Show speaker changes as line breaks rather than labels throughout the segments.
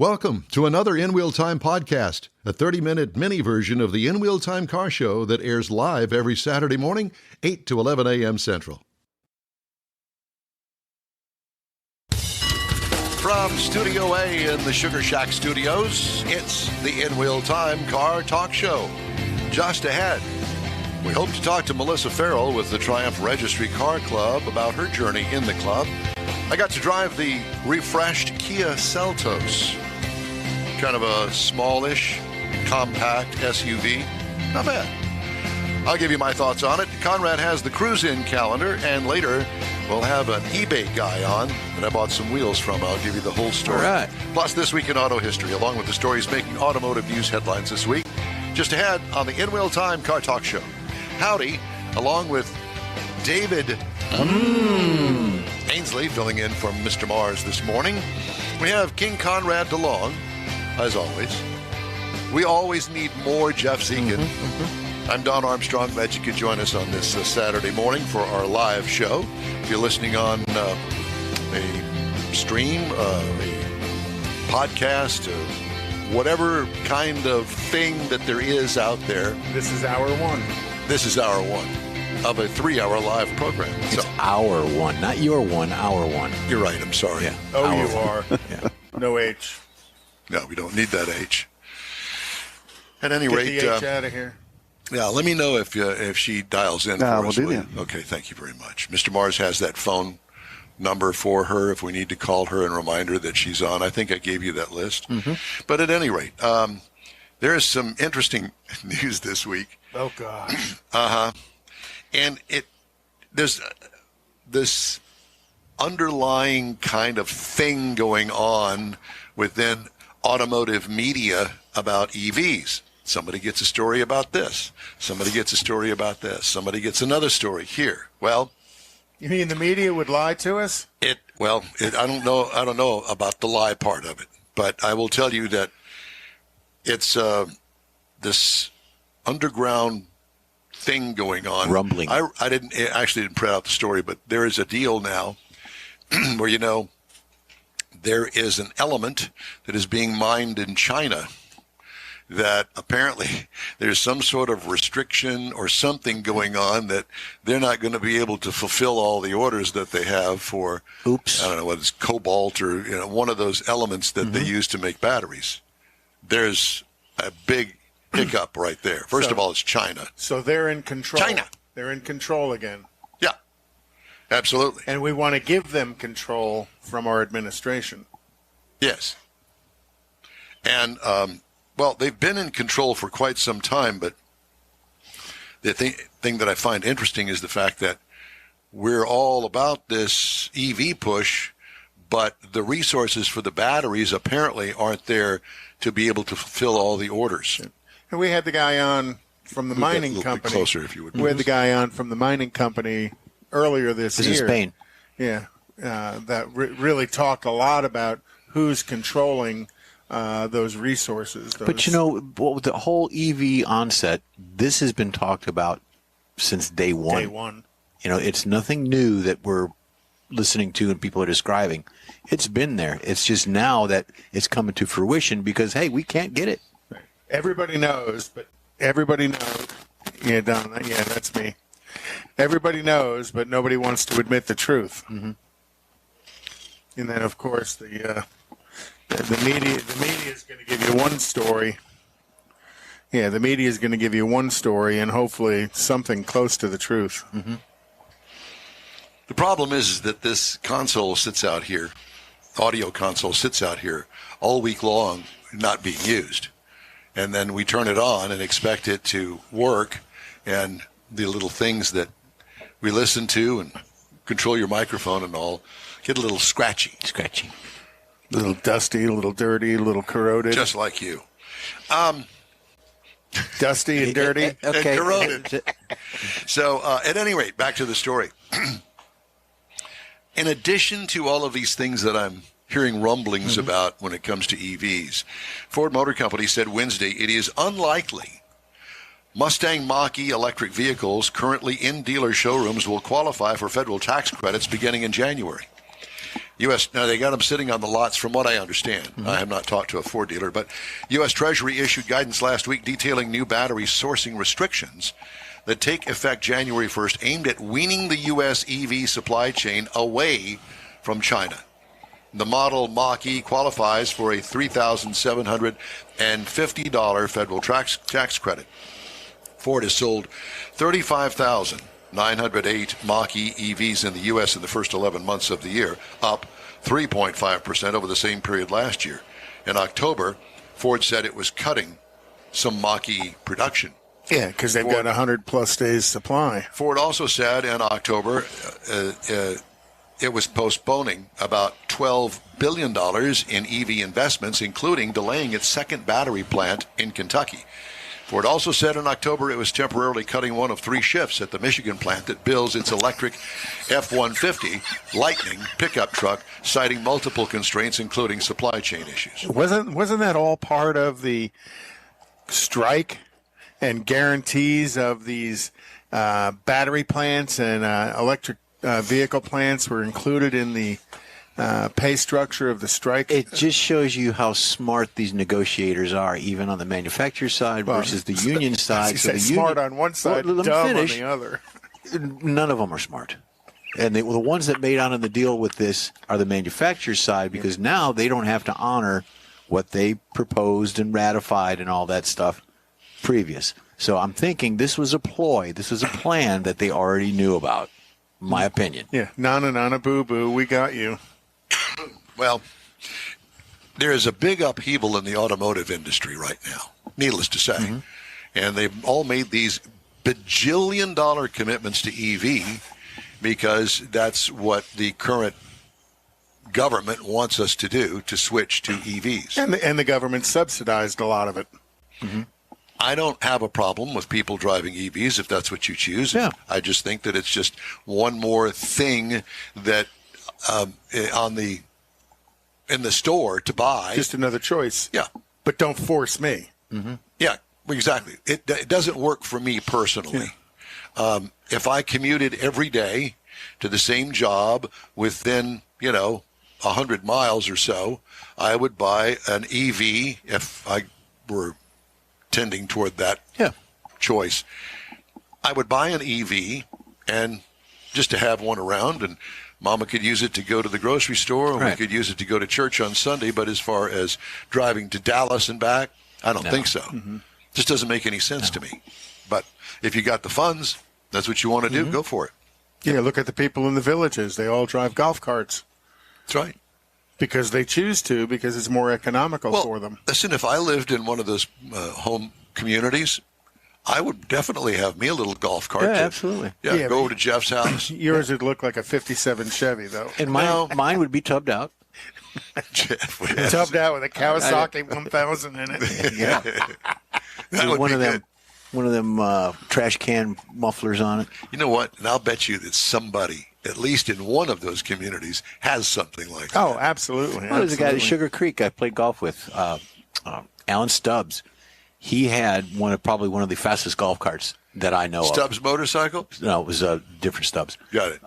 Welcome to another In Wheel Time podcast, a 30-minute mini version of the In Wheel Time car show that airs live every Saturday morning, 8 to 11 a.m. Central.
From Studio A in the Sugar Shack Studios, it's the In Wheel Time Car Talk Show. Just ahead, we hope to talk to Melissa Farrell with the Triumph Registry Car Club about her journey in the club. I got to drive the refreshed Kia Seltos. Kind of a smallish, compact SUV. Not bad. I'll give you my thoughts on it. Conrad has the cruise-in calendar, and later we'll have an eBay guy on that I bought some wheels from. I'll give you the whole story.
All right.
Plus, This Week in Auto History, along with the stories making automotive news headlines this week. Just ahead on the In Wheel Time Car Talk Show. Howdy, along with David Ainsley filling in for Mr. Mars this morning. We have King Conrad DeLong, as always. We always need more Jeff Zekin. I'm Don Armstrong. Glad you could join us on this Saturday morning for our live show. If you're listening on a stream, a podcast, whatever kind of thing that there is out there.
This is hour one.
This is hour one of a 3-hour live program.
It's our one, not your one, our one.
You're right. I'm sorry.
Yeah.
Oh,
Our
you
one.
are.
Yeah.
No H.
No, we don't need that H. At any
Get
rate,
the H out of here.
yeah, let me know if she dials in for
we'll
us.
do
will you?
that.
Okay, thank you very much. Mr. Mars has that phone number for her if we need to call her and remind her that she's on. I think I gave you that list. But at any rate, there is some interesting news this week.
Oh, gosh.
And there's this underlying kind of thing going on within automotive media about EVs. Somebody gets a story about this. Somebody gets a story about this. Somebody gets another story here. Well,
You mean the media would lie to us?
I don't know about the lie part of it, but I will tell you that it's this underground thing going on.
Rumbling.
I didn't print out the story, but there is a deal now where, there is an element that is being mined in China that apparently there's some sort of restriction or something going on that they're not going to be able to fulfill all the orders that they have for, I don't know, whether it's cobalt or one of those elements that they use to make batteries. There's a big hiccup right there. First of all, it's China.
So they're in control.
China.
They're in control again.
Yeah, absolutely.
And we want to give them control from our administration.
Yes. And, they've been in control for quite some time, but the thing that I find interesting is the fact that we're all about this EV push, but the resources for the batteries apparently aren't there to be able to fulfill all the orders.
And we had the guy on from the mining
a little
company.
bit closer, if you would.
We had the guy on from the mining company earlier this year.
This is Spain.
Yeah. That really talked a lot about who's controlling those resources.
But with the whole EV onset, this has been talked about since day one.
Day one.
It's nothing new that we're listening to and people are describing. It's been there. It's just now that it's coming to fruition because, hey, we can't get it.
Everybody knows, but everybody knows. Yeah, Don. Yeah, that's me. Everybody knows, but nobody wants to admit the truth. And then, of course, the media is going to give you one story. Yeah, the media is going to give you one story and hopefully something close to the truth.
The problem is that this console sits out here, audio console sits out here all week long, not being used. And then we turn it on and expect it to work, and the little things that we listen to and control your microphone and all get a little scratchy.
A little dusty, a little dirty, a little corroded.
Just like you.
Dusty and dirty.
Okay.
And corroded. So at any rate, back to the story. In addition to all of these things that I'm hearing rumblings about when it comes to EVs, Ford Motor Company said Wednesday it is unlikely Mustang Mach-E electric vehicles currently in dealer showrooms will qualify for federal tax credits beginning in January. Now they got them sitting on the lots from what I understand. I have not talked to a Ford dealer, but U.S. Treasury issued guidance last week detailing new battery sourcing restrictions that take effect January 1st, aimed at weaning the U.S. EV supply chain away from China. The model Mach-E qualifies for a $3,750 federal tax credit. Ford has sold 35,908 Mach-E EVs in the U.S. in the first 11 months of the year, up 3.5% over the same period last year. In October, Ford said it was cutting some Mach-E production.
Yeah, because they've got 100-plus days supply.
Ford also said in October it was postponing about $12 billion in EV investments, including delaying its second battery plant in Kentucky. Ford also said in October it was temporarily cutting one of 3 shifts at the Michigan plant that builds its electric F-150 Lightning pickup truck, citing multiple constraints, including supply chain issues.
Wasn't that all part of the strike and guarantees of these battery plants and electric vehicle plants were included in the pay structure of the strike?
It just shows you how smart these negotiators are, even on the manufacturer side versus the union side.
So smart on one side, dumb on the other.
None of them are smart. And the ones that made out on the deal with this are the manufacturer side, because now they don't have to honor what they proposed and ratified and all that stuff previous. So I'm thinking this was a ploy. This was a plan that they already knew about, my opinion.
Yeah, nana boo-boo, we got you.
Well, there is a big upheaval in the automotive industry right now, needless to say. Mm-hmm. And they've all made these bajillion-dollar commitments to EV because that's what the current government wants us to do, to switch to EVs.
And the government subsidized a lot of it.
Mm-hmm. I don't have a problem with people driving EVs if that's what you choose.
Yeah.
I just think that it's just one more thing that in the store to buy.
Just another choice.
Yeah.
But don't force me.
Mm-hmm. Yeah, exactly. It doesn't work for me personally. Yeah. If I commuted every day to the same job within, 100 miles or so, I would buy an EV if I were tending toward that choice. I would buy an EV and just to have one around, and Mama could use it to go to the grocery store, and we could use it to go to church on Sunday. But as far as driving to Dallas and back, I don't think so. Mm-hmm. Just doesn't make any sense to me. But if you got the funds, that's what you want to do, go for it.
Yeah, look at the people in the villages. They all drive golf carts.
That's right.
Because they choose to, because it's more economical for them.
Listen, if I lived in one of those home communities, I would definitely have me a little golf cart.
Yeah, absolutely.
Yeah, go over to Jeff's house.
Yours would look like a 57 Chevy, though.
And mine would be tubbed out.
Jeff,
tubbed out with a Kawasaki 1000 in it.
Yeah.
That would
one
be
of them.
good.
One of them trash can mufflers on it.
You know what? And I'll bet you that somebody, at least in one of those communities, has something like that.
Oh, absolutely.
Well, there's a guy at Sugar Creek I played golf with, Alan Stubbs. He had probably one of the fastest golf carts that I know
Stubbs
of.
motorcycle?
No, it was a different Stubbs.
Got it.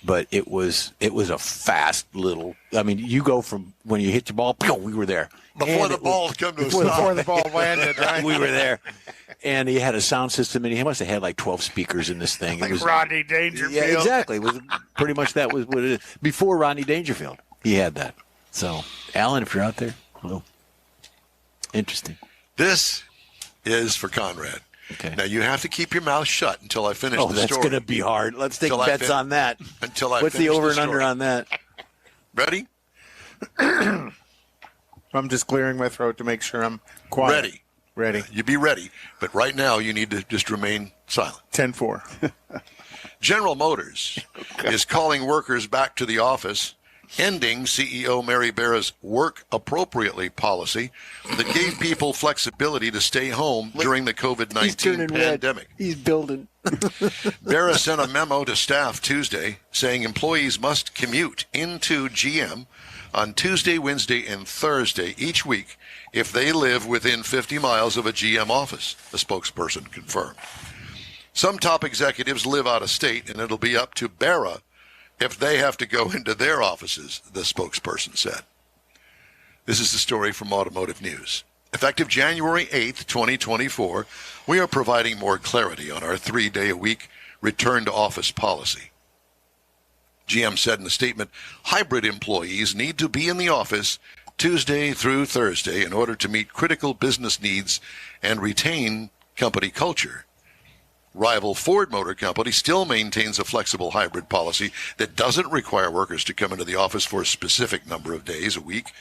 But it was a fast little. I mean, you go from when you hit your ball, we were there.
Before the ball come to a
Before
stop.
the ball landed, right?
We were there. And he had a sound system, and he must have had like 12 speakers in this thing.
Like Rodney Dangerfield.
Yeah, exactly. It was pretty much that was what it is. Before Rodney Dangerfield, he had that. So, Alan, if you're out there, hello. Interesting.
This is for Conrad.
Okay.
Now, you have to keep your mouth shut until I finish the story.
Oh, that's going to be hard. Let's take bets on that. What's the over and under on that?
Ready?
I'm just clearing my throat to make sure I'm quiet. Ready.
You be ready. But right now, you need to just remain silent.
10-4.
General Motors is calling workers back to the office, ending CEO Mary Barra's work appropriately policy that gave people flexibility to stay home during the COVID-19 pandemic.
He's building.
Barra sent a memo to staff Tuesday saying employees must commute into GM on Tuesday, Wednesday, and Thursday each week if they live within 50 miles of a GM office, a spokesperson confirmed. Some top executives live out of state, and it'll be up to Barra if they have to go into their offices, the spokesperson said. This is the story from Automotive News. Effective January 8th, 2024, we are providing more clarity on our 3-day-a-week return-to-office policy. GM said in a statement, hybrid employees need to be in the office Tuesday through Thursday in order to meet critical business needs and retain company culture. Rival Ford Motor Company still maintains a flexible hybrid policy that doesn't require workers to come into the office for a specific number of days a week.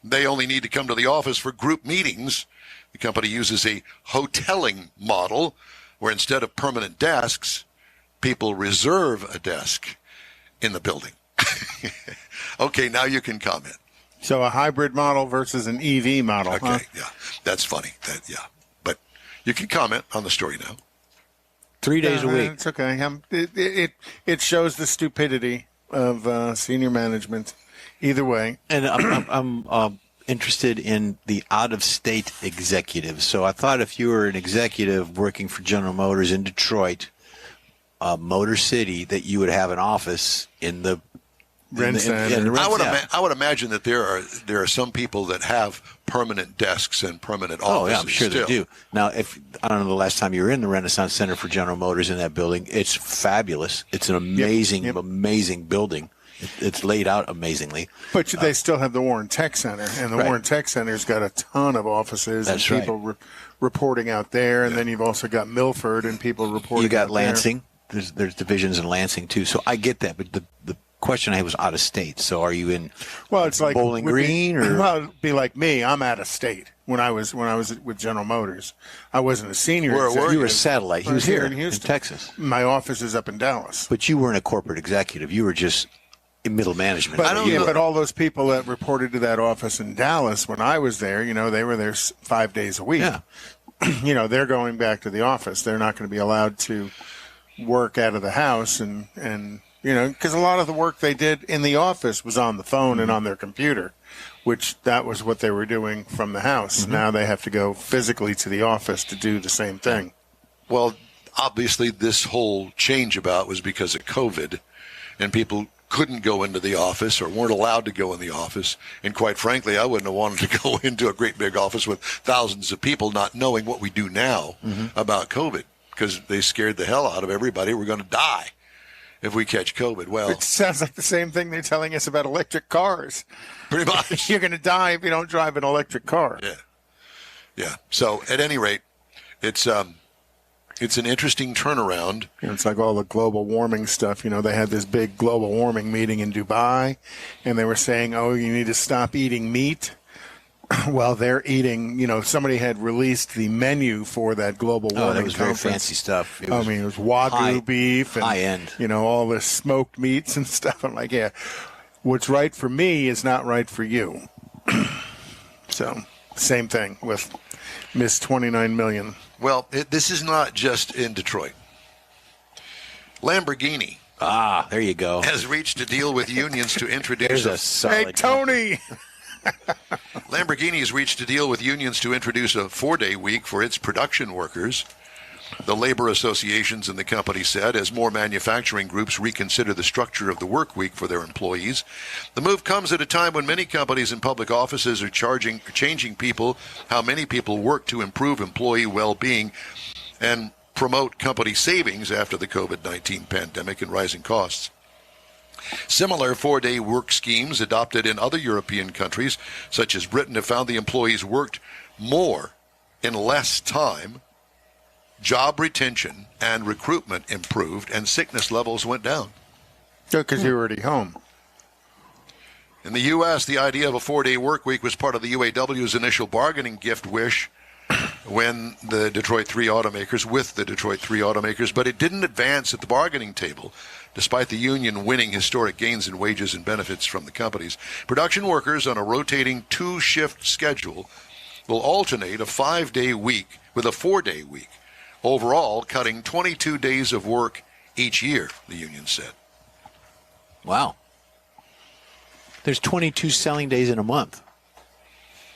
They only need to come to the office for group meetings. The company uses a hoteling model where instead of permanent desks, people reserve a desk in the building. Okay, now you can comment.
So a hybrid model versus an EV model.
Okay,
huh?
yeah, that's funny. But you can comment on the story now.
3 days a week.
It's okay. It shows the stupidity of senior management. Either way.
And I'm interested in the out-of-state executives. So I thought if you were an executive working for General Motors in Detroit, Motor City, that you would have an office in the
I would imagine that there are some people that have permanent desks and permanent offices.
Oh, yeah, I'm sure
still.
they do. Now, if I don't know the last time you were in the Renaissance Center for General Motors in that building, it's fabulous. It's an amazing, amazing building. It's laid out amazingly.
But they still have the Warren Tech Center, and the Warren Tech Center's got a ton of offices and people reporting out there. And then you've also got Milford and people reporting.
You got
out
Lansing. There's divisions in Lansing too. So I get that, but the question I had was out of state. So are you in?
Well, it's like
Bowling Green, or
it'd be like me. I'm out of state. When I was with General Motors, I wasn't a senior.
You were a satellite. He was here in
Houston,
Texas.
My office is up in Dallas.
But you weren't a corporate executive. You were just in middle management.
But all those people that reported to that office in Dallas when I was there, they were there 5 days a week.
Yeah.
They're going back to the office. They're not going to be allowed to work out of the house, and because a lot of the work they did in the office was on the phone and on their computer, which that was what they were doing from the house. Mm-hmm. Now they have to go physically to the office to do the same thing.
Well, obviously this whole change about was because of COVID, and people couldn't go into the office or weren't allowed to go in the office. And quite frankly, I wouldn't have wanted to go into a great big office with thousands of people not knowing what we do now about COVID, because they scared the hell out of everybody. We're going to die if we catch COVID. Well,
it sounds like the same thing they're telling us about electric cars.
Pretty much.
You're going to die if you don't drive an electric car.
Yeah. So at any rate, it's an interesting turnaround.
It's like all the global warming stuff. They had this big global warming meeting in Dubai, and they were saying, oh, you need to stop eating meat. Well, they're eating, somebody had released the menu for that global warming
that was
conference.
very fancy stuff.
It was Wagyu beef and,
high end.
All the smoked meats and stuff. I'm like, yeah, what's right for me is not right for you. So, same thing with Miss 29 million.
Well, this is not just in Detroit. Lamborghini.
There you go.
Has reached a deal with unions to introduce
Hey, Tony!
Lamborghini has reached a deal with unions to introduce a 4-day week for its production workers. The labor associations in the company said as more manufacturing groups reconsider the structure of the work week for their employees. The move comes at a time when many companies and public offices are changing people, how many people work to improve employee well-being and promote company savings after the COVID-19 pandemic and rising costs. Similar 4-day work schemes adopted in other European countries, such as Britain, have found the employees worked more in less time. Job retention and recruitment improved, and sickness levels went down.
Because you're already home.
In the U.S., the idea of a 4-day work week was part of the UAW's initial bargaining gift wish with the Detroit 3 automakers, but it didn't advance at the bargaining table, despite the union winning historic gains in wages and benefits from the companies. Production workers on a rotating 2-shift schedule will alternate a 5-day week with a 4-day week, overall cutting 22 days of work each year, the union said.
Wow. There's 22 selling days in a month.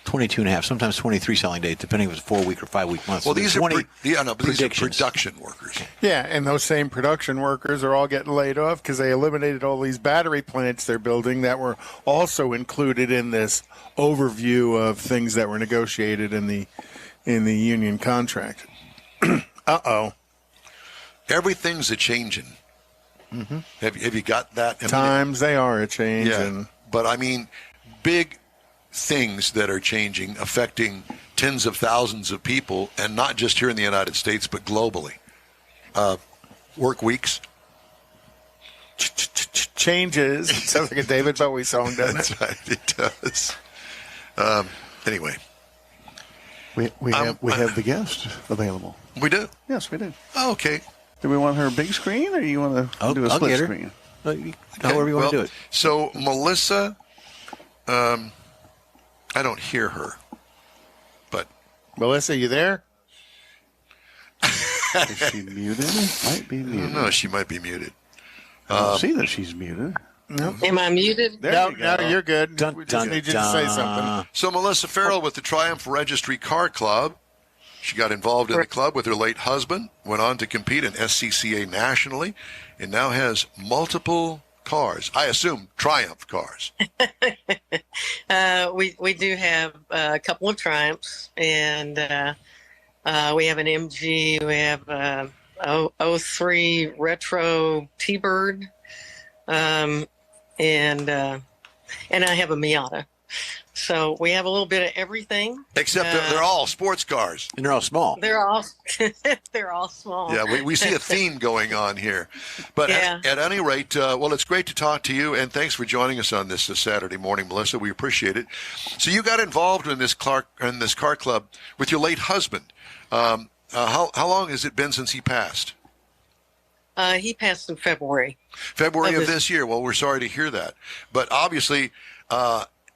22 and a half, sometimes 23 selling days, depending if it's a 4-week or 5-week month.
Well,
So
these
there's
are
20
these are
predictions.
production workers.
Yeah, and those same production workers are all getting laid off because they eliminated all these battery plants they're building that were also included in this overview of things that were negotiated in the union contract. Uh-oh.
Everything's a changing. Mm-hmm. Have you got that?
Times they are a change.
Yeah,
And
but I mean, big things that are changing, affecting tens of thousands of people, and not just here in the United States, but globally. Work weeks.
changes. Sounds like a David Bowie song, doesn't it?
That's right, it does. Anyway,
We have the guest available.
we do.
Yes, we do.
Oh, okay.
Do we want her big screen, or you want to do a
I'll
split
get her.
screen?
However you want to do it.
So, Melissa, I don't hear her, but
Melissa, you there?
Is she muted? Might be muted.
no, she might be muted.
I don't see that she's muted.
Am I muted?
No,
you go.
no, you're good.
Dun,
We just
dun,
need you to say
dun.
something.
So, Melissa Farrell with the Triumph Registry Car Club. She got involved in the club with her late husband, went on to compete in SCCA nationally, and now has multiple cars. I assume Triumph cars.
We do have a couple of Triumphs, and we have an MG. We have a 03 Retro T-Bird, and I have a Miata. So we have a little bit of everything.
Except they're all sports cars.
And they're all small.
They're all they're all small.
Yeah, we see a theme going on here. But
Yeah.
at any rate, well, it's great to talk to you, and thanks for joining us on this Saturday morning, Melissa. We appreciate it. So you got involved in this car club with your late husband. How long has it been since he passed?
He passed in February.
February of this year. Well, we're sorry to hear that. But obviously,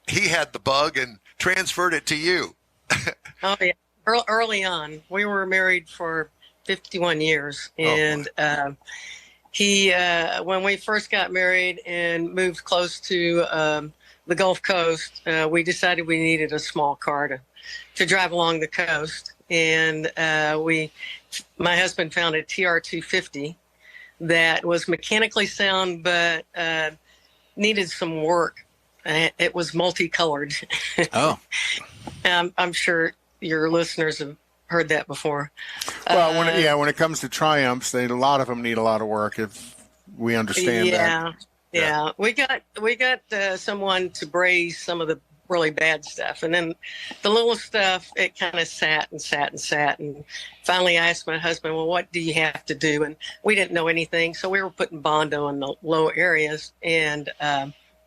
he had the bug and transferred it to you.
Oh yeah, early on. We were married for 51 years, and he, when we first got married and moved close to the Gulf Coast, we decided we needed a small car to drive along the coast, and my husband found a TR250 that was mechanically sound, but needed some work. It was multicolored.
Oh.
I'm sure your listeners have heard that before.
Well, when it comes to Triumphs, a lot of them need a lot of work. If we understand that.
Yeah. We got someone to braze some of the really bad stuff, and then the little stuff, it kind of sat. And finally, I asked my husband, "Well, what do you have to do?" And we didn't know anything, so we were putting Bondo in the low areas, and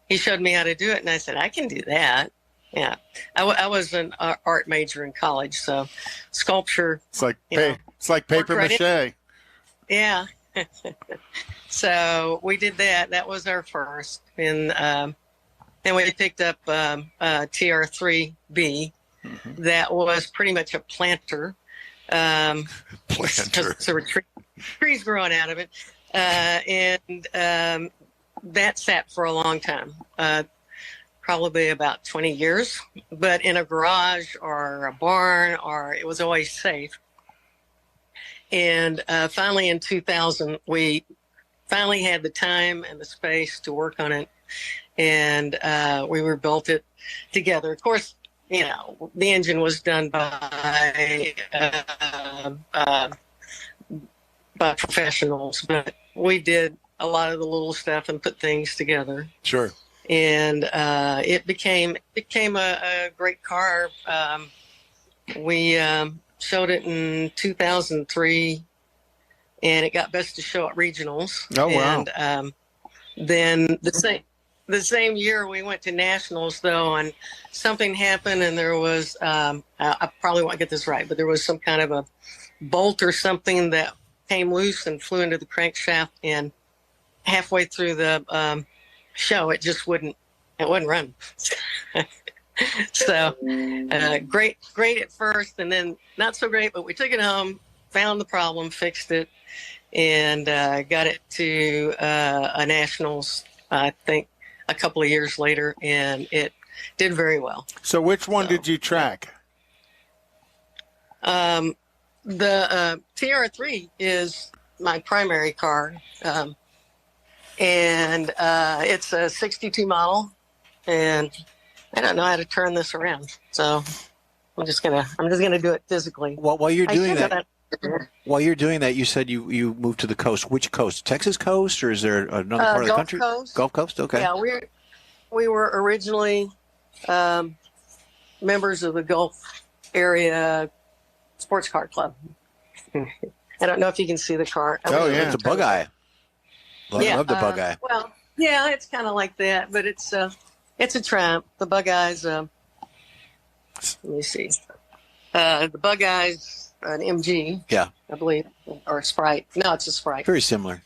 he showed me how to do it, and I said, I can do that. Yeah. I was an art major in college, so sculpture.
It's like paper
right
mache.
Yeah. So we did that. That was our first. And then we picked up TR3B. Mm-hmm. That was pretty much a planter.
Planter.
So trees growing out of it. And that sat for a long time, probably about 20 years, but in a garage or a barn, or it was always safe. And finally in 2000, we finally had the time and the space to work on it, and we rebuilt it together. Of course, the engine was done by professionals, but we did a lot of the little stuff and put things together.
Sure.
And it became a great car. We showed it in 2003, and it got best of show at regionals.
Oh wow!
And then the same year we went to nationals, though, and something happened, and there was I probably won't get this right, but there was some kind of a bolt or something that came loose and flew into the crankshaft, and halfway through the show, it just wouldn't run. So great at first, and then not so great, but we took it home, found the problem, fixed it, and got it to a nationals, I think a couple of years later, and it did very well.
So which one did you track?
The TR3 is my primary car, and it's a 62 model, and I don't know how to turn this around, so I'm just gonna do it physically.
Well, while you're doing that, you said you moved to the coast. Which coast? Texas coast, or is there another part of the country? Gulf Coast. Okay.
Yeah, we were originally members of the Gulf area sports car club. I don't know if you can see the car.
Oh, yeah.
It's a Bug-Eye. I love the Bug-Eye.
Well, yeah, it's kind of like that, but it's a Triumph. The Bug-Eye's, let me see. The Bug-Eye's an MG.
Yeah.
I believe, or a Sprite. No, it's a Sprite.
Very similar.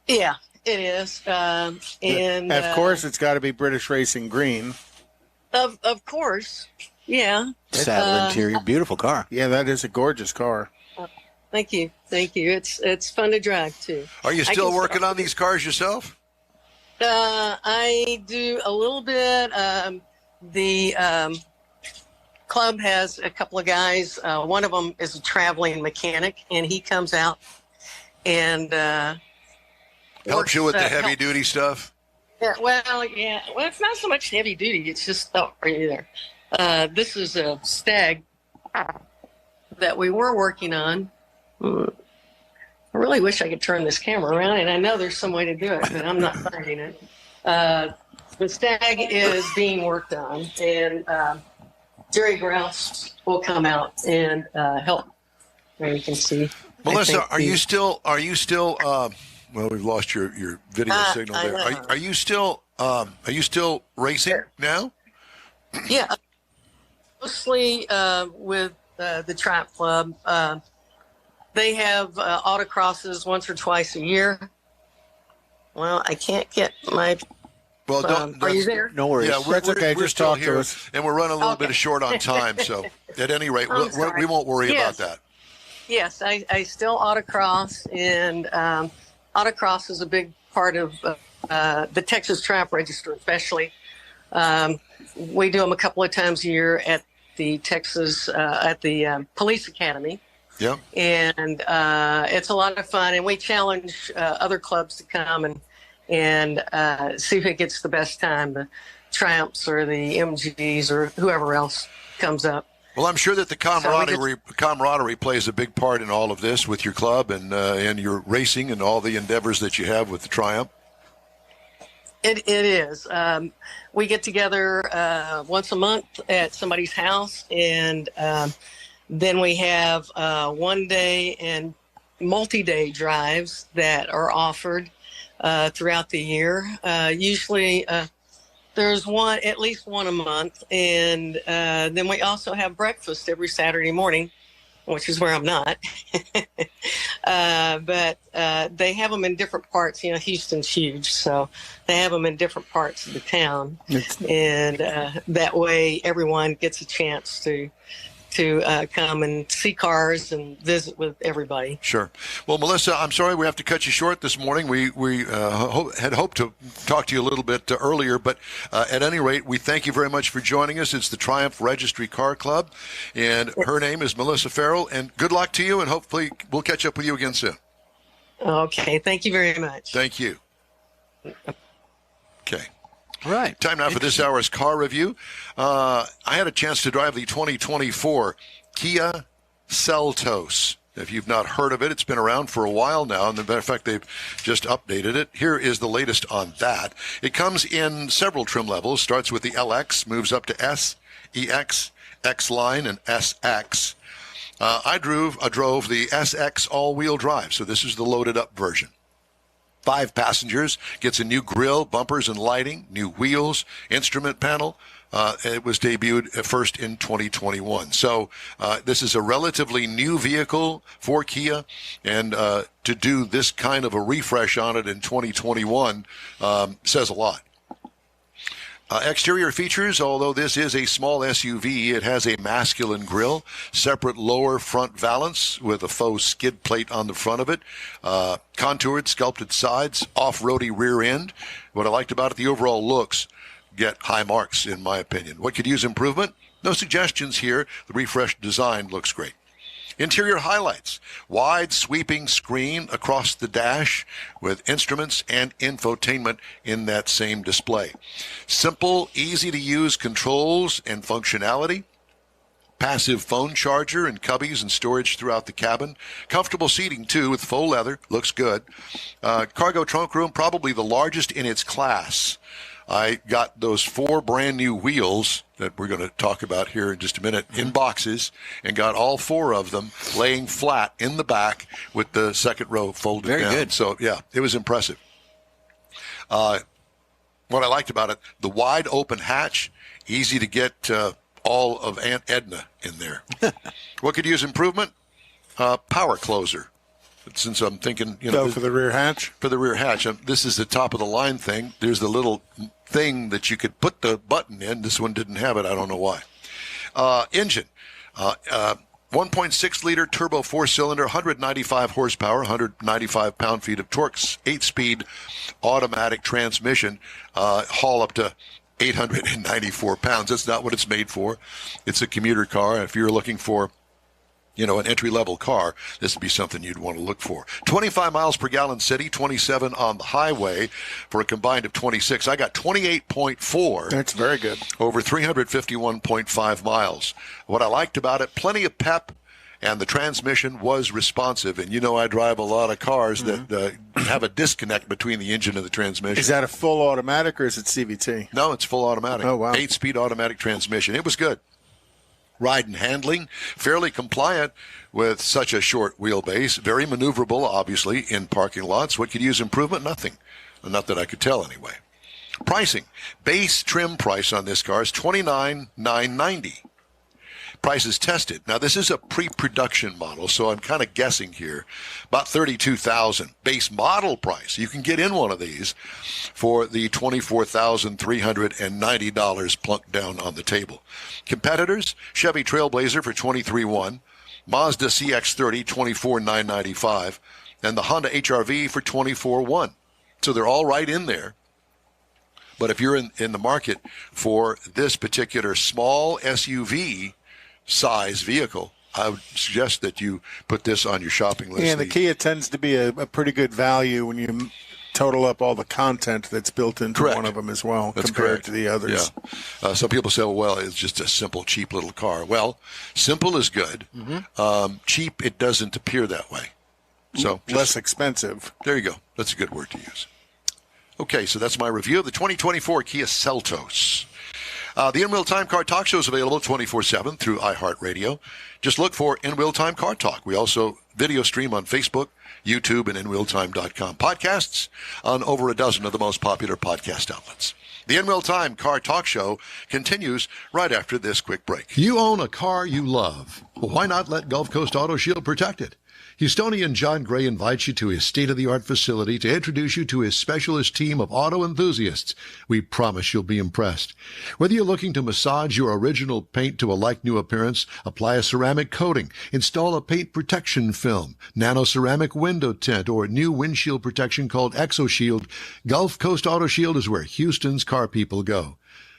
Yeah, it is. And
of course, it's got to be British Racing Green.
Of course, yeah.
Saddle interior, beautiful car.
Yeah, that is a gorgeous car.
Thank you. It's fun to drive too.
Are you still working on these cars yourself?
I do a little bit. The club has a couple of guys. One of them is a traveling mechanic, and he comes out and
Helps you with the heavy duty stuff?
Yeah. Well, it's not so much heavy duty. It's just right there. This is a Stag that we were working on. I really wish I could turn this camera around, and I know there's some way to do it, but I'm not finding it. The Stag is being worked on, and Jerry Grouse will come out and help. There you can see.
Melissa, are you still? Well, we've lost your video signal there. Are you still racing now?
Yeah, mostly with the Triumph Club. They have autocrosses once or twice a year. Well, I can't get my.
Well, don't.
Are you there?
No worries.
Yeah,
That's okay.
We're
Just
still
talk
here,
to us.
and we're running a little bit short on time. So, at any rate,
sorry.
we won't worry about that.
Yes, I still autocross, and autocross is a big part of the Texas Triumph Register, especially. We do them a couple of times a year at the Texas at the Police Academy.
Yeah.
And it's a lot of fun, and we challenge other clubs to come and see who gets the best time, the Triumphs or the MGs or whoever else comes up.
Well, I'm sure that the camaraderie plays a big part in all of this with your club and your racing and all the endeavors that you have with the Triumph.
It is. We get together once a month at somebody's house, and then we have one-day and multi-day drives that are offered throughout the year. Usually there's at least one a month, and then we also have breakfast every Saturday morning, which is where I'm not. But they have them in different parts. Houston's huge, so they have them in different parts of the town, and that way everyone gets a chance to come and see cars and visit with everybody.
Sure. Well, Melissa, I'm sorry we have to cut you short this morning. We had hoped to talk to you a little bit earlier, but at any rate, we thank you very much for joining us. It's the Triumph Registry Car Club, and her name is Melissa Farrell, and good luck to you, and hopefully we'll catch up with you again soon.
Okay. Thank you very much.
Thank you. Okay.
All right.
Time now for this hour's car review. I had a chance to drive the 2024 Kia Seltos. If you've not heard of it, it's been around for a while now. And as a matter of fact, they've just updated it. Here is the latest on that. It comes in several trim levels. Starts with the LX, moves up to S, EX, X-Line, and SX. I drove the SX all-wheel drive, so this is the loaded-up version. 5 passengers, gets a new grille, bumpers and lighting, new wheels, instrument panel. It was debuted first in 2021. So this is a relatively new vehicle for Kia, and to do this kind of a refresh on it in 2021 says a lot. Exterior features, although this is a small SUV, it has a masculine grille, separate lower front valance with a faux skid plate on the front of it, contoured, sculpted sides, off-roady rear end. What I liked about it, the overall looks. get high marks, in my opinion. What could use improvement? No suggestions here. The refreshed design looks great. Interior highlights: wide sweeping screen across the dash with instruments and infotainment in that same display. Simple, easy to use controls and functionality. Passive phone charger and cubbies and storage throughout the cabin. Comfortable seating, too, with faux leather. Looks good. Cargo trunk room, probably the largest in its class. I got those 4 brand new wheels that we're going to talk about here in just a minute in boxes, and got all 4 of them laying flat in the back with the second row folded down.
Very good.
So, yeah, it was impressive. What I liked about it, the wide open hatch, easy to get all of Aunt Edna in there. What could use improvement? Power closer. Since I'm thinking,
for the rear hatch?
For the rear hatch. This is the top of the line thing. There's the little thing that you could put the button in. This one didn't have it. I don't know why. Engine. 1.6 liter turbo 4-cylinder, 195 horsepower, 195 pound-feet of torque, 8-speed automatic transmission, haul up to 894 pounds. That's not what it's made for. It's a commuter car. If you're looking for, an entry-level car, this would be something you'd want to look for. 25 miles per gallon city, 27 on the highway for a combined of 26. I got 28.4.
That's very good.
Over 351.5 miles. What I liked about it, plenty of pep, and the transmission was responsive. And I drive a lot of cars that have a disconnect between the engine and the transmission.
Is that a full automatic or is it CVT?
No, it's full automatic.
Oh, wow.
8-speed automatic transmission. It was good. Ride and handling, fairly compliant with such a short wheelbase. Very maneuverable, obviously, in parking lots. What could use improvement? Nothing. Not that I could tell, anyway. Pricing. Base trim price on this car is $29,990. Prices tested. Now, this is a pre-production model, so I'm kind of guessing here. About $32,000. Base model price. You can get in one of these for the $24,390 plunked down on the table. Competitors, Chevy Trailblazer for $23,100, Mazda CX-30, $24,995, and the Honda HR-V for $24,100. So they're all right in there. But if you're in the market for this particular small SUV size vehicle, I would suggest that you put this on your shopping list.
Yeah, the Kia tends to be a pretty good value when you total up all the content that's built into one of them as well.
That's
compared
correct.
to the others.
Yeah. Some people say, well, it's just a simple, cheap little car. Well, simple is good. Cheap, it doesn't appear that way. So
less expensive.
There you go. That's a good word to use. Okay, so that's my review of the 2024 Kia Seltos. The In Real Time Car Talk Show is available 24/7 through iHeartRadio. Just look for In Real Time Car Talk. We also video stream on Facebook, YouTube, and InRealTime.com. Podcasts on over a dozen of the most popular podcast outlets. The In Real Time Car Talk Show continues right after this quick break.
You own a car you love. Well, why not let Gulf Coast Auto Shield protect it? Houstonian John Gray invites you to his state-of-the-art facility to introduce you to his specialist team of auto enthusiasts. We promise you'll be impressed. Whether you're looking to massage your original paint to a like-new appearance, apply a ceramic coating, install a paint protection film, nano-ceramic window tint, or new windshield protection called ExoShield, Gulf Coast Auto Shield is where Houston's car people go.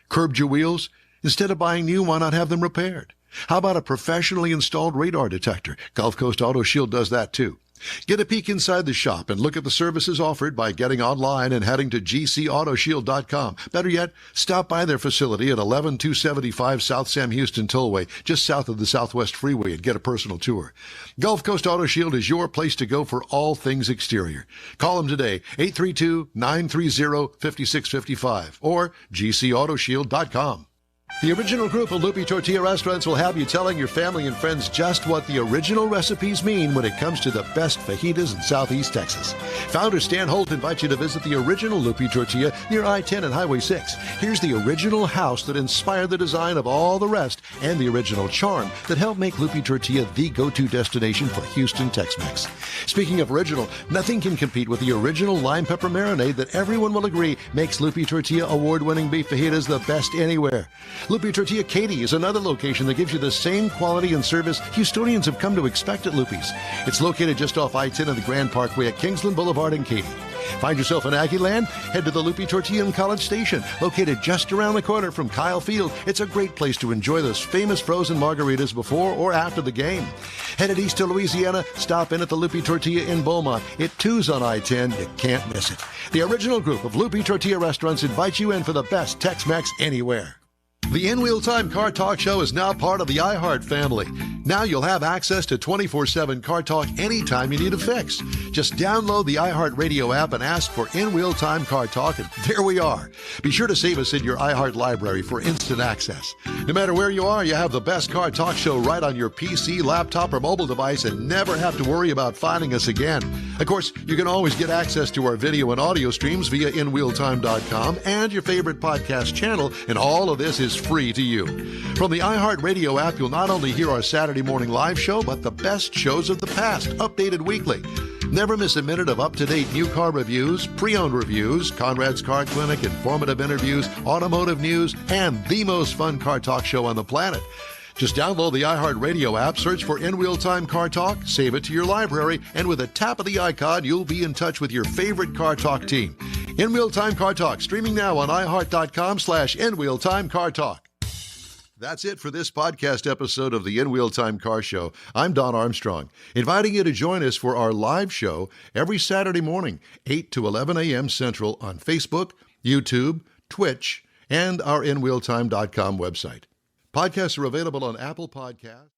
Curbed your wheels? Instead of buying new, why not have them repaired? How about a professionally installed radar detector? Gulf Coast Auto Shield does that too. Get a peek inside the shop and look at the services offered by getting online and heading to gcautoshield.com. Better yet, stop by their facility at 11275 South Sam Houston Tollway, just south of the Southwest Freeway, and get a personal tour. Gulf Coast Auto Shield is your place to go for all things exterior. Call them today, 832-930-5655 or gcautoshield.com. The original group of Lupi Tortilla restaurants will have you telling your family and friends just what the original recipes mean when it comes to the best fajitas in Southeast Texas. Founder Stan Holt invites you to visit the original Lupi Tortilla near I-10 and Highway 6. Here's the original house that inspired the design of all the rest and the original charm that helped make Lupi Tortilla the go-to destination for Houston Tex-Mex. Speaking of original, nothing can compete with the original lime pepper marinade that everyone will agree makes Lupi Tortilla award-winning beef fajitas the best anywhere. Lupi Tortilla Katy is another location that gives you the same quality and service Houstonians have come to expect at Lupi's. It's located just off I-10 and the Grand Parkway at Kingsland Boulevard in Katy. Find yourself in Aggieland? Head to the Lupi Tortilla in College Station, located just around the corner from Kyle Field. It's a great place to enjoy those famous frozen margaritas before or after the game. Headed east to Louisiana? Stop in at the Lupi Tortilla in Beaumont. It too's on I-10. You can't miss it. The original group of Lupi Tortilla restaurants invite you in for the best Tex-Mex anywhere. The In Wheel Time Car Talk Show is now part of the iHeart family. Now you'll have access to 24/7 car talk anytime you need a fix. Just download the iHeart Radio app and ask for In Wheel Time Car Talk, and there we are. Be sure to save us in your iHeart library for instant access. No matter where you are, you have the best car talk show right on your PC, laptop, or mobile device and never have to worry about finding us again. Of course, you can always get access to our video and audio streams via InWheelTime.com and your favorite podcast channel, and all of this is free to you. From the iHeart Radio app, you'll not only hear our Saturday morning live show, but the best shows of the past, updated weekly. Never miss a minute of up-to-date new car reviews, pre-owned reviews, Conrad's Car Clinic, informative interviews, automotive news, and the most fun car talk show on the planet. Just download the iHeart Radio app, search for In Wheel Time Car Talk, save it to your library, and with a tap of the icon, you'll be in touch with your favorite car talk team. In Wheel Time Car Talk, streaming now on iHeart.com/In Wheel Time Car Talk. That's it for this podcast episode of the In Wheel Time Car Show. I'm Don Armstrong, inviting you to join us for our live show every Saturday morning, 8 to 11 a.m. Central on Facebook, YouTube, Twitch, and our InWheelTime.com website. Podcasts are available on Apple Podcasts.